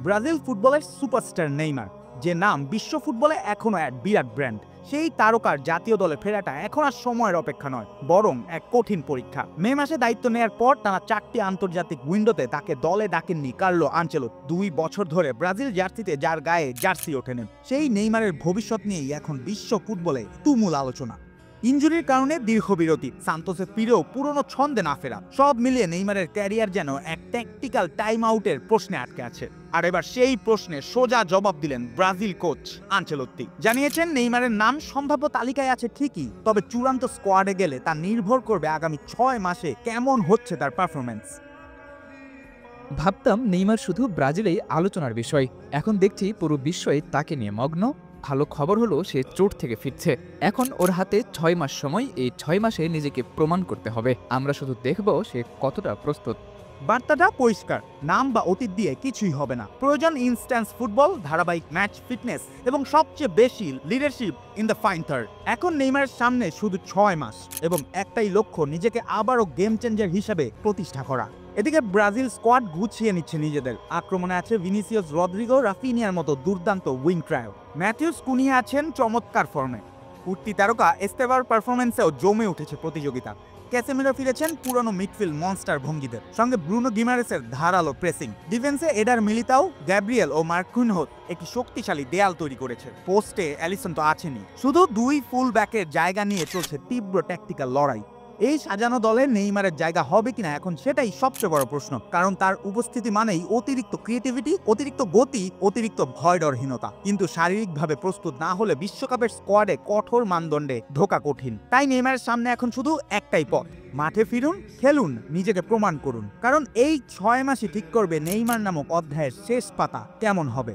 Brazil ফুটবলের superstar Neymar, যে নাম বিশ্ব ফুটবলে এখনো এক বিরাট ব্র্যান্ড, সেই তারকার জাতীয় দলে ফেরাটা এখন আর সময়ের অপেক্ষা নয়, বরং এক কঠিন পরীক্ষা। মে মাসে দায়িত্ব নেয়ার পর টানা 4টি আন্তর্জাতিক উইন্ডোতে তাকে দলে ডাকেননি কার্লো আনচেলোত্তি। 2 বছর ধরে ব্রাজিল জার্সিতে যার গায়ে জার্সি ওঠেন, সেই নেইমারের ভবিষ্যৎ নিয়েই এখন বিশ্ব ফুটবলে তুমুল আলোচনা। ইনজুরির কারণে দীর্ঘ বিরতি, সান্তোসে ফিরেও পুরনো ছন্দে না ফেরা, সব মিলিয়ে নেইমারের ক্যারিয়ার যেন এক ট্যাকটিক্যাল টাইম আউটের প্রশ্নে আটকে আছে। আর এবার সেই প্রশ্নে সোজা জবাব দিলেন ব্রাজিল কোচ আনচেলোত্তি। জানিয়েছেন নেইমারের নাম সম্ভাব্য তালিকায় আছে ঠিকই, তবে চূড়ান্ত স্কোয়াডে গেলে তা নির্ভর করবে আগামী 6 মাসে কেমন হচ্ছে তার পারফরমেন্স। ভাবতাম নেইমার শুধু ব্রাজিলেই আলোচনার বিষয়, এখন দেখছি পুরো বিশ্বই তাকে নিয়ে মগ্ন। ভালো খবর হলো সে চোট থেকে ফিরছে। এখন ওর হাতে 6 মাস সময়, এই 6 মাসে নিজেকে প্রমাণ করতে হবে। আমরা শুধু দেখব সে কতটা প্রস্তুত। বার্তাটা পরিষ্কার, নাম বা অতীত দিয়ে কিছুই হবে না, প্রয়োজন ইনস্ট্যান্স ফুটবল, ধারাবাহিক ম্যাচ ফিটনেস এবং সবচেয়ে বেশি leadership in the fine third. এখন নেইমারের সামনে শুধু 6 মাস এবং একটাই লক্ষ্য, নিজেকে আবারও গেম চেঞ্জার হিসেবে প্রতিষ্ঠা করা। এদিকে ব্রাজিল স্কোয়াড গুছিয়ে নিচ্ছে নিজেদের। আক্রমণে আছে ভিনিসিয়াস, রদ্রিগো, রাফিনিয়ার মতো দুর্দান্ত উইং ট্রায়ো। ম্যাথিউস কুনিয়া আছেন চমৎকার ফর্মে। উঠতি তারকা এস্তেবার পারফরমেন্সেও জমে উঠেছে প্রতিযোগিতা। ক্যাসেমিরো ফিরেছেন পুরনো মিডফিল্ড মনস্টার ভঙ্গিদের সঙ্গে, ব্রুনো গিমারেসের ধারালো প্রেসিং। ডিফেন্সে এডার মিলিতাও, গ্যাব্রিয়েল ও মার্কুইনহোর একটি শক্তিশালী দেয়াল তৈরি করেছে। পোস্টে অ্যালিসন তো আছেনই, শুধু 2 ফুল ব্যাকের জায়গা নিয়ে চলছে তীব্র ট্যাকটিক্যাল লড়াই। এই সাজানো দলে নেইমারের জায়গা হবে কিনা এখন সেটাই সবচেয়ে বড় প্রশ্ন, কারণ তার উপস্থিতি মানেই অতিরিক্ত ক্রিয়েটিভিটি, অতিরিক্ত গতি, অতিরিক্ত ভয়ডরহীনতা। কিন্তু শারীরিকভাবে প্রস্তুত না হলে বিশ্বকাপের স্কোয়াডে কঠোর মানদণ্ডে ঢোকা কঠিন। তাই নেইমারের সামনে এখন শুধু একটাই পথ, মাঠে ফিরুন, খেলুন, নিজেকে প্রমাণ করুন, কারণ এই 6 মাসই ঠিক করবে নেইমার নামক অধ্যায়ের শেষ পাতা কেমন হবে।